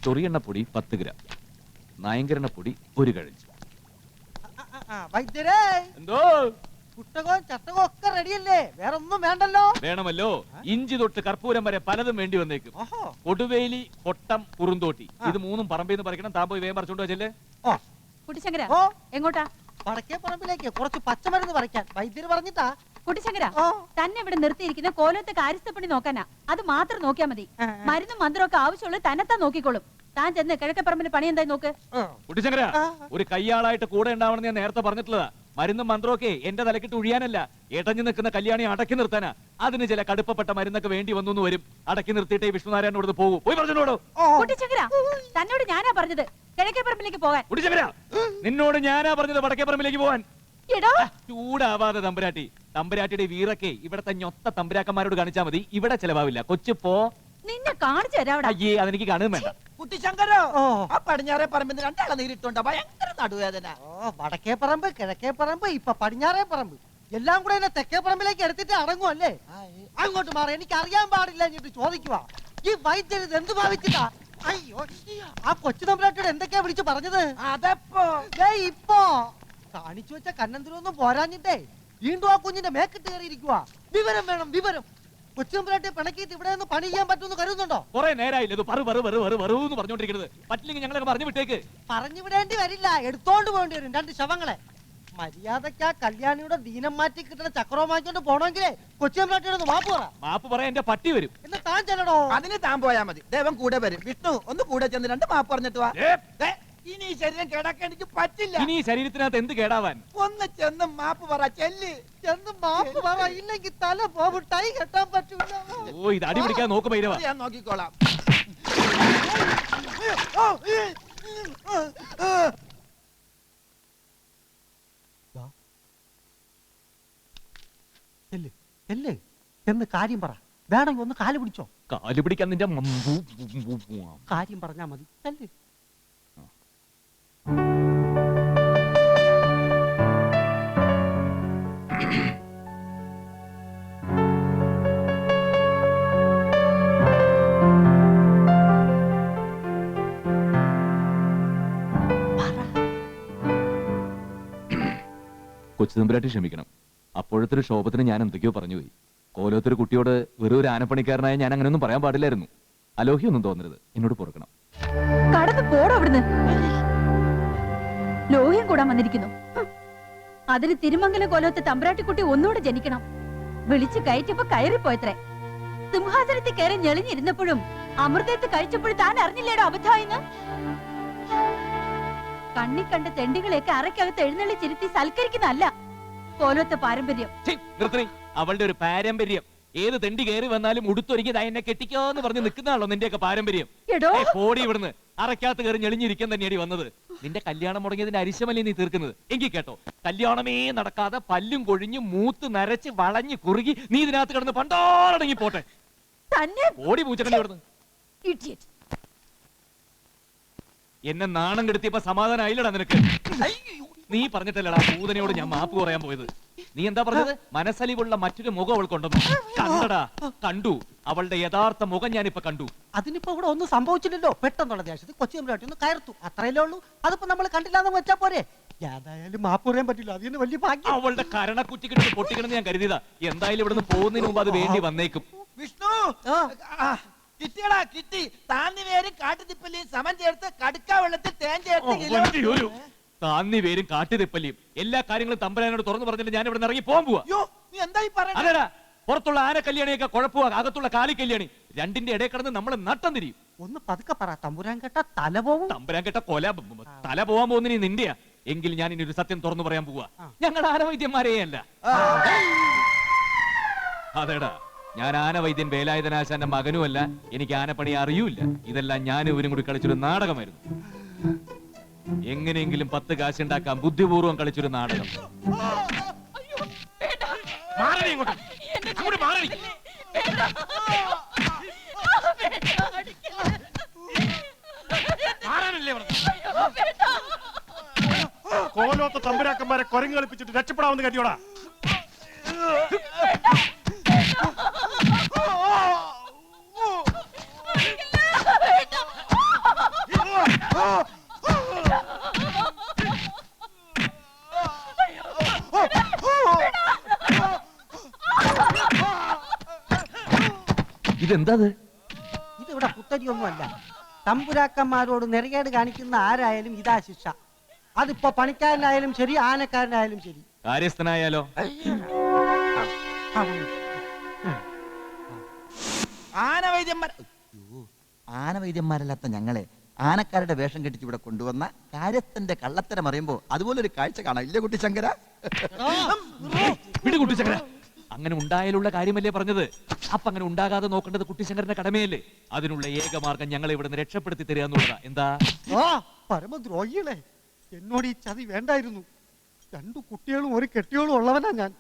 ചൊറിയെണ്ണപ്പൊടി 10 gram, നായങ്കരണപ്പൊടി 1 കഴഞ്ച്. വൈദ്യരേ, എന്തോ കുട്ടകവും ചട്ടകവും ഒക്കെ റെഡിയല്ലേ? വേറെ ഒന്നും വേണ്ടല്ലോ? വേണമല്ലോ. ഇഞ്ചി തൊട്ട് കർപ്പൂരം വരെ പലതും വേണ്ടി വന്നേക്കും. കൊടുവേലി, കൊട്ടം, കുറുന്തോട്ടി, ഇത് 3 പറമ്പിൽ നിന്ന് പറിക്കണം. താൻ പോയി വേഗം പറിച്ചോണ്ട് വെച്ചല്ലേ. കുട്ടിശങ്കര, എങ്ങോട്ടാ? വടക്കേ പറമ്പിലേക്ക് കുറച്ച് പച്ചമരുന്ന് പറിക്കാൻ വൈദ്യര് പറഞ്ഞിട്ടാ. കുട്ടിശങ്കര, തന്നെ ഇവിടെ നിർത്തിയിരിക്കുന്ന കോലത്തെ കാര്യസ്ഥപ്പണി നോക്കാനാ. അത് മാത്രം നോക്കിയാ മതി. മരുന്നും മന്ത്രവും ഒക്കെ ആവശ്യമുള്ളത് തന്നെത്താൻ നോക്കിക്കോളും. താൻ ചെന്ന് കിഴക്കപ്പറമ്പിന്റെ പണി എന്തായി നോക്ക്. കുട്ടിശങ്കര, ഒരു കയ്യാളായിട്ട് കൂടെ ഉണ്ടാവണമെന്ന് ഞാൻ നേരത്തെ പറഞ്ഞിട്ടുള്ളതാ. മരുന്നും മന്ത്രമൊക്കെ എന്റെ തലക്കിട്ട് ഒഴിയാനല്ല, എടഞ്ഞു നിൽക്കുന്ന കല്യാണി അടക്കി നിർത്താനാ. അതിന് ചില കടുപ്പപ്പെട്ട മരുന്നൊക്കെ വേണ്ടി വന്നു വരും. അടക്കി നിർത്തിയിട്ടേ വിഷ്ണുനാരായണോട് പോകും. പോയി പറഞ്ഞോടോ. കുട്ടിശങ്കര, തന്നോട് ഞാനാ പറഞ്ഞത് കിഴക്കേപ്പറമ്പിലേക്ക് പോകാൻ. കുട്ടിശങ്കര, നിന്നോട് ഞാനാ പറഞ്ഞത് വടക്കേപ്പറമ്പിലേക്ക് പോകാൻ. ചൂടാവാതെ തമ്പുരാട്ടി. തമ്പുരാട്ടിയുടെ വീറൊക്കെ ഇവിടത്തെ ഞൊത്ത തമ്പുരാക്കന്മാരോട് കാണിച്ചാ മതി. ഇവിടെ ചെലവാവില്ല. കൊച്ചു നിന്നെ കാണിച്ചു തരാം. അയ്യേ, അതെനിക്ക് കാണുകയും വേണ്ട. കുട്ടിശങ്കരോ, ആ പടിഞ്ഞാറേ പറമ്പിൽ രണ്ടാളെ നേരിട്ടുണ്ടോ? ഭയങ്കര നടുവേദന. വടക്കേ പറമ്പ്, കിഴക്കേ പറമ്പ്, ഇപ്പൊ പടിഞ്ഞാറേ പറമ്പ്, എല്ലാം കൂടെ എന്നെ തെക്കേ പറമ്പിലേക്ക് എടുത്തിട്ട് അടങ്ങുമല്ലേ? അങ്ങോട്ട് മാറി, എനിക്ക് അറിയാൻ പാടില്ല എന്നിട്ട് ചോദിക്കുക. ഈ വൈദ്യര് എന്ത് ഭാവിച്ചിട്ടാ? അയ്യോ, ആ കൊച്ചു തമ്പുരാട്ടിയോട് എന്തൊക്കെയാ വിളിച്ചു പറഞ്ഞത്? അതപ്പോ ഇപ്പൊ കാണിച്ചു വെച്ച കന്നന്തിരൊന്നും പോരാഞ്ഞിട്ടേ വീണ്ടും ആ കുഞ്ഞിന്റെ മേക്കിട്ട് കയറിയിരിക്കുക. വിവരം വേണം, വിവരം. കൊച്ചുമ്പുരാട്ടെ പിണക്കിയിട്ട് ഇവിടെ നിന്ന് പണി ചെയ്യാൻ പറ്റുമെന്ന് കരുതുന്നുണ്ടോ? കുറെ നേരമായില്ല പറഞ്ഞോണ്ടിരിക്കുന്നത്. പറ്റില്ലെങ്കിൽ ഞങ്ങളൊക്കെ പറഞ്ഞു വിട്ടേക്ക്. പറഞ്ഞു വിടേണ്ടി വരില്ല, എടുത്തോണ്ട് പോകേണ്ടി വരും 2 ശവങ്ങളെ. മര്യാദക്ക് ആ കല്യാണിയുടെ ദീനം മാറ്റി കിട്ടുന്ന ചക്രവും വാങ്ങിക്കൊണ്ട് പോണമെങ്കിലേ കൊച്ചുമ്പുരാട്ടിയോട് മാപ്പ് പറയാൻ എന്റെ പട്ടി വരും. എന്ന് താൻ ചെല്ലടോ. അതിന് താൻ പോയാ മതി. ദേവൻ കൂടെ വരും. വിഷ്ണു ഒന്ന് കൂടെ ചെന്ന് 2 മാപ്പ് പറഞ്ഞിട്ട് വാ. ഇനി ശരീരം കേടാക്കാൻ എനിക്ക് പറ്റില്ല. ഇനി ശരീരത്തിനകത്ത് എന്ത് കേടാവാൻ? ഒന്ന് ചെന്ന് മാപ്പ് പറ. ചെല്ല്, ചെന്ന് മാപ്പ് പറ. ഇല്ലെങ്കിൽ തല പോവും, ടൈ കെട്ടാൻ പറ്റൂല. ഓ, ഇത് അടി പിടിക്കാൻ നോക്ക് ഭൈരവ. ഞാൻ നോക്കിക്കോളാം. എന്ന് കാര്യം പറ. വേണമെങ്കിൽ ഒന്ന് കാല് പിടിച്ചോ. കാല് പിടിക്കാൻ നിന്റെ കാര്യം പറഞ്ഞാ മതി. ചെല്ല്. കൊച്ചുതമ്പുരാട്ടി ക്ഷമിക്കണം. അപ്പോഴത്തെ ഒരു ശോഭത്തിന് ഞാൻ എന്തൊക്കെയോ പറഞ്ഞുപോയി. കോലോത്തൊരു കുട്ടിയോട് വെറും ഒരു ആനപ്പണിക്കാരനായ ഞാൻ അങ്ങനെയൊന്നും പറയാൻ പാടില്ലായിരുന്നു. അലോഹ്യൊന്നും തോന്നരുത്, എന്നോട് പൊറുക്കണം. കടന്നു പോടോ അവിടുന്ന്. ലോഹ്യം കൂടാൻ വന്നിരിക്കുന്നു. അതിന് തിരുമംഗലം കോലത്തെ തമ്പുരാട്ടിക്കുട്ടി ഒന്നുകൂടെ ജനിക്കണം. വിളിച്ചു കയറ്റിയപ്പോ കയറിപ്പോയത്രേ. സിംഹാസനത്തിൽ കയറി ഞെളിഞ്ഞിരുന്നപ്പോഴും അമൃതത്ത് കഴിച്ചപ്പോഴും താൻ അറിഞ്ഞില്ലേടോ അബദ്ധമായിന്ന്. കണ്ണി കണ്ട തെണ്ടികളെയൊക്കെ അറയ്ക്കകത്ത് എഴുന്നള്ളിച്ചിരുത്തി സൽക്കരിക്കുന്നതല്ല കോലത്തെ പാരമ്പര്യം. അവളുടെ ഒരു പാരമ്പര്യം. ഏത് തെണ്ടി കയറി വന്നാലും ഉടുത്തൊരുക്കിയത് എന്നെ കെട്ടിക്കോന്ന് പറഞ്ഞ് നിൽക്കുന്നതാണല്ലോ നിന്റെയൊക്കെ പാരമ്പര്യം. പോടി ഇവിടുന്ന്. അറയ്ക്കകത്ത് കയറി ഞെളിഞ്ഞിരിക്കാൻ തന്നെയാണ് വന്നത്. നിന്റെ കല്യാണം മുടങ്ങിയതിന്റെ അരിശമല്ലേ നീ തീർക്കുന്നത്? എങ്കിൽ കേട്ടോ, കല്യാണമേ നടക്കാതെ പല്ലും കൊഴിഞ്ഞു മൂത്ത് നരച്ച് വളഞ്ഞ് കുറുകി നീ ഇതിനകത്ത് കിടന്ന് പണ്ടോടങ്ങി പോട്ടെ. ഓടി പൂച്ചക്കണ്ടി ഇവിടുന്ന്. എന്നെ നാണം കെടുത്തിയപ്പോ സമാധാനമായില്ലടാ നിനക്ക്? നീ പറഞ്ഞിട്ടല്ലടാ പൂതനയോട് ഞാൻ മാപ്പ് പറയാൻ പോയത്. നീ എന്താ പറഞ്ഞത്? മനസ്സലിവുള്ള മറ്റൊരു മുഖം അവൾ കൊണ്ടുവന്നു. കണ്ടടാ, കണ്ടു. അവളുടെ യഥാർത്ഥ മുഖം ഞാനിപ്പോ കണ്ടു. അതിനിപ്പോ ഇവിടെ ഒന്നും സംഭവിച്ചില്ലല്ലോ. പെട്ടെന്നുള്ള ദേശത്ത് കൊച്ചുമ്പുരാട്ടി ഒന്ന് കയർത്തു, അത്രയല്ലേ ഉള്ളൂ. അതിപ്പോ നമ്മൾ കണ്ടില്ലാന്ന് വെച്ചാ പോരെ. ഏതായാലും മാപ്പ് പറയാൻ പറ്റില്ല. അതിന് വലിയ ഭാഗ്യം. അവളുടെ കരണക്കുറ്റിക്കിട്ട് പൊട്ടിക്കണമെന്ന് ഞാൻ കരുതിയതാ. എന്തായാലും ഇവിടുന്ന് പോകുന്നതിന് മുമ്പ് അത് വേണ്ടി വന്നേക്കും. വിഷ്ണു, കിട്ടിയടാ, കിട്ടി. താന്നി വേരും കാട്ടുതിപ്പല്ലിയും സമം ചേർത്ത് കടുക്ക വെള്ളത്തിൽ തേൻ ചേർത്ത് താന്നി വേരും കാട്ടുതിപ്പല്ലിയും എല്ലാ കാര്യങ്ങളും തമ്പുരാനോട് തുറന്നു പറഞ്ഞിട്ട് ഞാൻ ഇവിടെ ഇറങ്ങി പോകാൻ പോവാ. അതെടാ, പുറത്തുള്ള ആന കല്യാണിയൊക്കെ കുഴപ്പമാ, അകത്തുള്ള കാലി കല്യാണി. രണ്ടിന്റെ ഇടയിൽ കിടന്ന് നമ്മൾ നട്ടം തിരിയും. ഒന്ന് പതുക്കെ പറ. തമ്പുരാൻ കേട്ട തല പോവും. തമ്പുരാൻ കേട്ട കൊല തല പോവാൻ പോകുന്ന നിന്റെയാ. എങ്കിൽ ഞാൻ ഇനി ഒരു സത്യം തുറന്നു പറയാൻ പോവാ. ഞങ്ങളുടെ ആനവൈദ്യന്മാരെയല്ല. അതെടാ, ഞാൻ ആനവൈദ്യൻ വേലായുധനാശാന്റെ മകനുമല്ല. എനിക്ക് ആനപ്പണി അറിയൂല. ഇതെല്ലാം ഞാനും ഇവരും കൂടി കളിച്ചൊരു നാടകമായിരുന്നു. എങ്ങനെയെങ്കിലും 10 കാശുണ്ടാക്കാൻ ബുദ്ധിപൂർവ്വം കളിച്ചൊരു നാടകം. കോലോത്ത തമ്പുരാക്കന്മാരെ കൊരങ്ങ് കളിപ്പിച്ചിട്ട് രക്ഷപ്പെടാമെന്ന് കരുതിയോടാ. ഇതെന്താ ഇതിവിടെ പുത്തരിയൊന്നുമല്ല. തമ്പുരാക്കന്മാരോട് നെറികേട് കാണിക്കുന്ന ആരായാലും ഇതാ ശിക്ഷ. അതിപ്പോ പണിക്കാരനായാലും ശരി, ആനക്കാരനായാലും ശരി. കാര്യസ്ഥനായാലോ? ആനവൈദ്യന്മാരല്ലാത്ത ഞങ്ങളെ ആനക്കാരുടെ വേഷം കെട്ടിച്ച് ഇവിടെ കൊണ്ടുവന്ന കാര്യസ്ഥന്റെ കള്ളത്തരം അറിയുമ്പോ അതുപോലൊരു കാഴ്ച കാണാം. ഇല്ല കുട്ടിശങ്കര? വിട് കുട്ടിശങ്കര. അങ്ങനെ ഉണ്ടായാലുള്ള കാര്യമല്ലേ പറഞ്ഞത്? അപ്പൊ അങ്ങനെ ഉണ്ടാകാതെ നോക്കേണ്ടത് കുട്ടിശങ്കരന്റെ കടമയല്ലേ? അതിനുള്ള ഏക മാർഗം ഞങ്ങളെ ഇവിടെ നിന്ന് രക്ഷപ്പെടുത്തി തരിക എന്നുള്ളതാ. എന്താ? പരമദ്രോഹികളെ, എന്നോട് ഈ ചതി വേണ്ടായിരുന്നു. 2 കുട്ടികളും ഒരു കെട്ടിയോളും ഉള്ളവനാ ഞാൻ.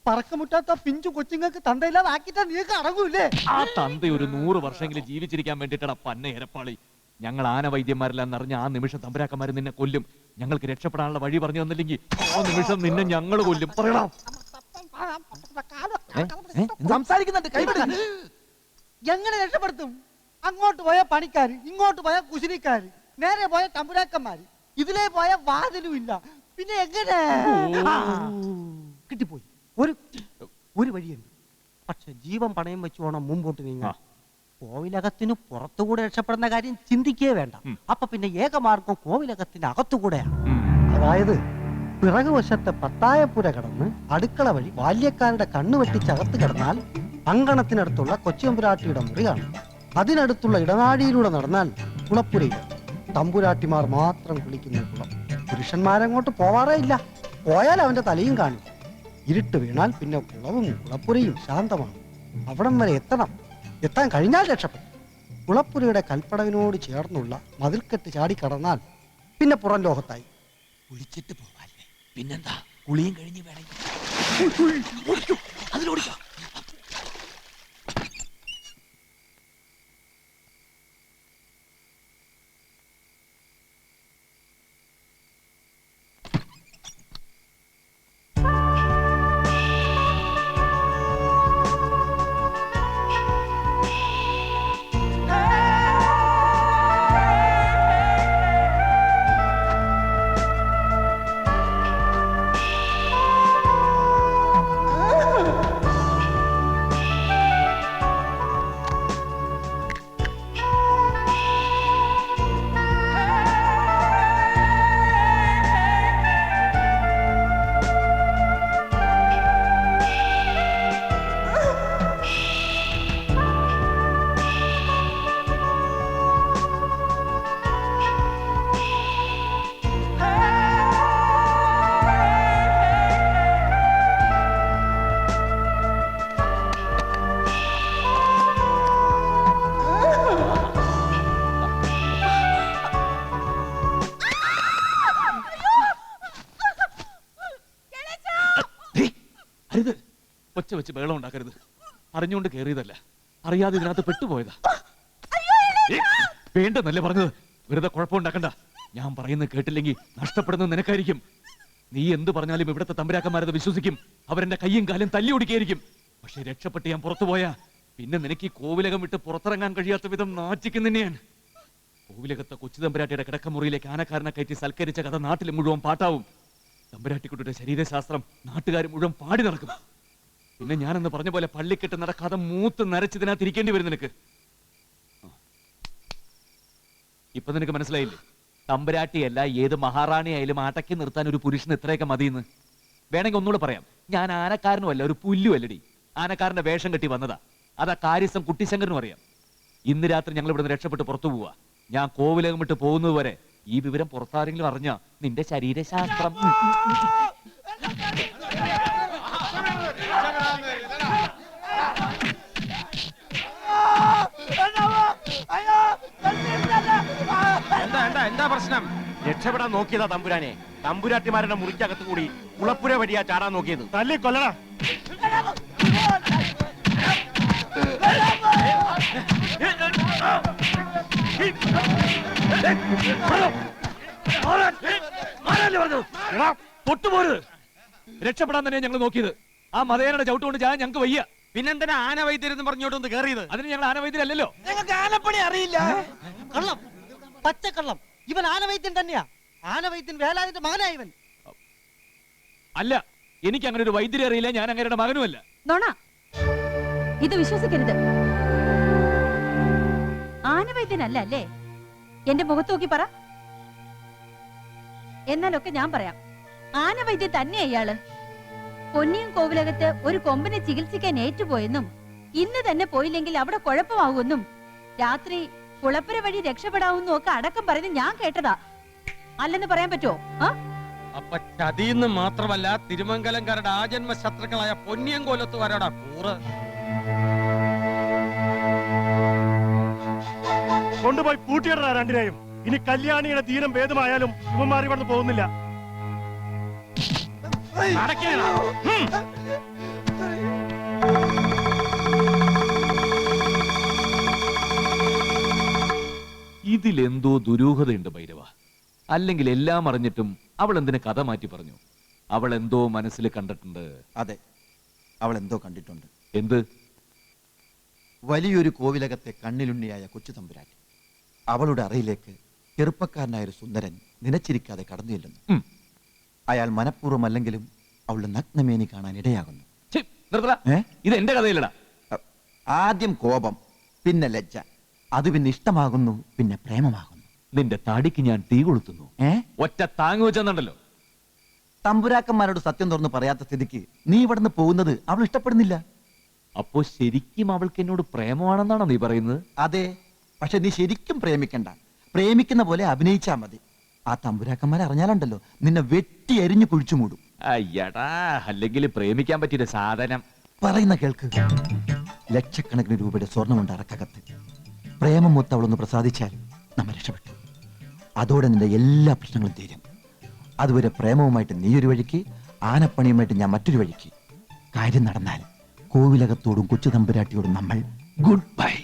പറക്കമുറ്റാത്ത പിഞ്ചു കൊച്ചുങ്ങൾക്ക് തന്തയില്ലാതെ ആക്കിട്ടാ നീക്ക് അടങ്ങൂല്ലേ? ആ തന്ത ഒരു 100 വർഷമെങ്കിലും ജീവിച്ചിരിക്കാൻ വേണ്ടിയിട്ടാണ് പന്ന ഇരപ്പാളി. ഞങ്ങൾ ആനവൈദ്യന്മാരെല്ലാം അറിഞ്ഞ ആ നിമിഷം തമ്പുരാക്കന്മാർ നിന്നെ കൊല്ലും. ഞങ്ങൾക്ക് രക്ഷപ്പെടാനുള്ള വഴി പറഞ്ഞു തന്നില്ലെങ്കിൽ ആ നിമിഷം നിന്നെ ഞങ്ങൾ കൊല്ലും. പറയണം. സംസാരിക്കുന്നുണ്ട്. എങ്ങനെ രക്ഷപ്പെടുത്തും? അങ്ങോട്ട് പോയ പണിക്കാര്, ഇങ്ങോട്ട് പോയ കുശിനിക്കാര്, നേരെ പോയ തമ്പുരാക്കന്മാര്, ഇതിലേ പോയ വാതിലും ഇല്ല. പിന്നെ എങ്ങനെ? കിട്ടിപ്പോയി. ഒരു വഴിയുണ്ട്. പക്ഷെ ജീവൻ പണയം വെച്ച് വേണം മുമ്പോട്ട് നീങ്ങാൻ. കോവിലകത്തിന് പുറത്തുകൂടെ രക്ഷപ്പെടുന്ന കാര്യം ചിന്തിക്കേ വേണ്ട. അപ്പൊ പിന്നെ ഏകമാർഗം കോവിലകത്തിന്റെ അകത്തുകൂടെയാണ്. അതായത് പിറകുവശത്തെ പത്തായപ്പുര കടന്ന് അടുക്കള വഴി ബാല്യക്കാരുടെ കണ്ണു വെട്ടിച്ചകത്ത് കിടന്നാൽ അങ്കണത്തിനടുത്തുള്ള കൊച്ചിയമ്പുരാട്ടിയുടെ മുറിയാണ്. അതിനടുത്തുള്ള ഇടനാഴിയിലൂടെ നടന്നാൽ കുളപ്പുരയിൽ തമ്പുരാട്ടിമാർ മാത്രം കുളിക്കുന്ന കുളം. പുരുഷന്മാരങ്ങോട്ട് പോവാറേ ഇല്ല. പോയാൽ അവന്റെ തലയും കാണും. ഇരുട്ട് വീണാൽ പിന്നെ കുളവും കുളപ്പുരയും ശാന്തമാണ്. അവിടം വരെ എത്താൻ കഴിഞ്ഞാൽ രക്ഷപ്പെടും. കുളപ്പുരയുടെ കൽപ്പടവിനോട് ചേർന്നുള്ള മതിൽക്കെട്ട് ചാടിക്കടന്നാൽ പിന്നെ പുറം ലോകത്തായി. കുളിച്ചിട്ട് പോവാല്ലേ? പിന്നെന്താ? കുളിയും കഴിഞ്ഞ് വേണമെങ്കിൽ അതിലോടിക്കാം. ഒച്ച വെച്ച് ബഹളം ഉണ്ടാക്കരുത്. അറിഞ്ഞുകൊണ്ട് കയറിയതല്ല, അറിയാതെ ഇതിനകത്ത് പെട്ടുപോയതാ. വേണ്ടെന്നല്ലേ പറഞ്ഞത്? വെറുതെ കുഴപ്പമുണ്ടാക്കണ്ട. ഞാൻ പറയുന്നത് കേട്ടില്ലെങ്കിൽ നഷ്ടപ്പെടുന്നത് നിനക്കായിരിക്കും. നീ എന്ത് പറഞ്ഞാലും ഇവിടുത്തെ തമ്പുരാക്കന്മാരത് വിശ്വസിക്കും. അവരെന്റെ കയ്യും കാലും തല്ലി ഒടിക്കായിരിക്കും. പക്ഷെ രക്ഷപ്പെട്ട് ഞാൻ പുറത്തുപോയാ പിന്നെ നിനക്ക് ഈ കോവിലകം വിട്ട് പുറത്തിറങ്ങാൻ കഴിയാത്ത വിധം നാറ്റിക്കുന്നതന്നെയാണ്. കോവിലകത്തെ കൊച്ചു തമ്പുരാട്ടിയുടെ കിടക്കമുറിയിലേക്ക് ആനക്കാരനെ കയറ്റി സൽക്കരിച്ച കഥ നാട്ടിൽ മുഴുവൻ പാട്ടാവും. തമ്പുരാട്ടിക്കുട്ടിയുടെ ശരീരശാസ്ത്രം നാട്ടുകാർ മുഴുവൻ പാടി നടക്കും. പിന്നെ ഞാനെന്ന് പറഞ്ഞ പോലെ പള്ളിക്കെട്ട് നടക്കാതെ മൂത്ത് നരച്ചതിനകത്ത് ഇരിക്കേണ്ടി വരും നിനക്ക്. ഇപ്പൊ നിനക്ക് മനസ്സിലായില്ലേ? തമ്പുരാട്ടിയല്ല, ഏത് മഹാറാണിയായാലും അടക്കി നിർത്താൻ ഒരു പുരുഷന് ഇത്രയൊക്കെ മതിയെന്ന്. വേണമെങ്കിൽ ഒന്നുകൂടെ പറയാം, ഞാൻ ആനക്കാരനുമല്ല, ഒരു പുല്ലുമല്ലടി. ആനക്കാരന്റെ വേഷം കെട്ടി വന്നതാ. അതാ കാര്യസ്ഥം കുട്ടിശങ്കരനും അറിയാം. ഇന്ന് രാത്രി ഞങ്ങൾ ഇവിടുന്ന് രക്ഷപ്പെട്ട് പുറത്തു പോവാ. ഞാൻ കോവിലകം വിട്ട് പോകുന്നത് വരെ ഈ വിവരം പുറത്താരെങ്കിലും അറിഞ്ഞ നിന്റെ ശരീരശാസ്ത്രം എന്താ പ്രശ്നം? രക്ഷപ്പെടാൻ നോക്കിയതാ തമ്പുരാനെ. തമ്പുരാട്ടിമാരുടെ മുറിക്കകത്ത് കൂടി കുളപ്പുര വഴിയാ ചാടാൻ നോക്കിയത്. തല്ലി കൊല്ലടാ. തൊട്ടുപോരുത്. രക്ഷപ്പെടാൻ തന്നെ ഞങ്ങൾ നോക്കിയത്. ആ മതേനയുടെ ചവിട്ടുകൊണ്ട് ഞാൻ ഞങ്ങൾക്ക് വയ്യ. പിന്നെന്തിനാ ആനവൈദ്യരെന്ന് പറഞ്ഞോട്ടൊന്ന് കയറിയത്? അതിന് ഞങ്ങൾ ആനവൈദ്യരല്ലല്ലോ. ഞങ്ങൾക്ക് ആനപ്പണി അറിയില്ല. കള്ളം, പച്ചക്കള്ളം. ഇവൻ ആനവൈദ്യൻ തന്നെയാ. ആനവൈദ്യൻ വേലാതിന്റെ മകനാ ഇവൻ. അല്ല, എനിക്ക് അങ്ങനെ ഒരു വൈദ്യരെ അറിയില്ല, ഞാൻ അങ്ങേരുടെ മകനുമല്ല. നോണ, ഇത് വിശ്വസിക്കരുത്. ആനവൈദ്യനല്ല അല്ലേ? എന്റെ മുഖത്ത് നോക്കി പറ. എന്നാലൊക്കെ ഞാൻ പറയാം, ആനവൈദ്യൻ തന്നെയാ ഇയാള്. പൊന്നിയും കോവിലകത്ത് ഒരു കൊമ്പനെ ചികിത്സിക്കാൻ ഏറ്റുപോയെന്നും ഇന്ന് തന്നെ പോയില്ലെങ്കിൽ അവിടെ കുഴപ്പമാകുമെന്നും രാത്രി കുളപ്പുര വഴി രക്ഷപ്പെടാവുന്നും ഒക്കെ അടക്കം പറയുന്നത് ഞാൻ കേട്ടതാ. അല്ലെന്ന് പറയാൻ പറ്റുമോ? അപ്പൊ ചതിന്ന് മാത്രമല്ല, തിരുമംഗലംകാരുടെ ആജന്മ ശത്രുക്കളായ പൊന്നിയം കോലത്തുകാരോടാ കൂറ്. കൊണ്ടുപോയി പൂട്ടിയിടാ രണ്ടിനെയും. ഇനി കല്യാണിയുടെ തീരം ഭേദമായാലും ഇവന്മാർ ഇവിടുന്ന് പോകുന്നില്ല. ഇതിലെന്തോ ദുരൂഹതയുണ്ട് ഭൈരവ. അല്ലെങ്കിൽ എല്ലാം അറിഞ്ഞിട്ടും അവൾ എന്തിന് കഥ മാറ്റി പറഞ്ഞു? അവൾ എന്തോ മനസ്സിൽ കണ്ടിട്ടുണ്ട്. അതെ, അവൾ എന്തോ കണ്ടിട്ടുണ്ട്. എന്ത്? വലിയൊരു കോവിലകത്തെ കണ്ണിലുണ്ണിയായ കൊച്ചു തമ്പുരാൻ അവളുടെ അറയിലേക്ക് ചെറുപ്പക്കാരനായ ഒരു സുന്ദരൻ നിലച്ചിരിക്കാതെ കടന്നു ചെല്ലുന്നു. അയാൾ മനഃപൂർവ്വമല്ലെങ്കിലും അവളുടെ നഗ്നമേനി കാണാൻ ഇടയാകുന്നു. ഛെ, നിർത്തടാ. ഇത് എന്റെ കഥയിലടാ. ആദ്യം കോപം, പിന്നെ ലജ്ജ, അത് പിന്നെ ഇഷ്ടമാകുന്നു, പിന്നെ പ്രേമമാകുന്നു. നിന്റെ താടിക്ക് ഞാൻ തീ കൊളുത്തുന്നു. ഒറ്റ താങ്ങ് വെച്ചെന്നുണ്ടല്ലോ. തമ്പുരാക്കന്മാരോട് സത്യം തുറന്ന് പറയാത്ത സ്ഥിതിക്ക് നീ ഇവിടുന്ന് പോകുന്നത് അവൾ ഇഷ്ടപ്പെടുന്നില്ല. അപ്പോ ശരിക്കും അവൾക്ക് എന്നോട് പ്രേമമാണെന്നാണോ നീ പറയുന്നത്? അതെ, പക്ഷെ നീ ശരിക്കും പ്രേമിക്കണ്ട. പ്രേമിക്കുന്ന പോലെ അഭിനയിച്ചാ മതി. ആ തമ്പുരാക്കന്മാരെ അറിഞ്ഞാലുണ്ടല്ലോ നിന്നെ വെട്ടി എരിഞ്ഞു കുഴിച്ചു മൂടും. അയ്യടാ, അല്ലെങ്കിൽ പ്രേമിക്കാൻ പറ്റിയ സാധനം. പറയുന്ന കേൾക്ക്. ലക്ഷക്കണക്കിന് രൂപയുടെ സ്വർണ്ണമുണ്ട് അറക്കകത്ത്. പ്രേമം മൊത്തം അവളൊന്ന് പ്രസാദിച്ചാൽ നമ്മൾ രക്ഷപ്പെട്ടു. അതോടെ നിന്റെ എല്ലാ പ്രശ്നങ്ങളും തീരും. അതുവരെ പ്രേമവുമായിട്ട് നീ ഒരു വഴിക്ക്, ആനപ്പണിയുമായിട്ട് ഞാൻ മറ്റൊരു വഴിക്ക്. കാര്യം നടന്നാൽ കോവിലകത്തോടും കൊച്ചു തമ്പുരാട്ടിയോടും നമ്മൾ ഗുഡ് ബൈ.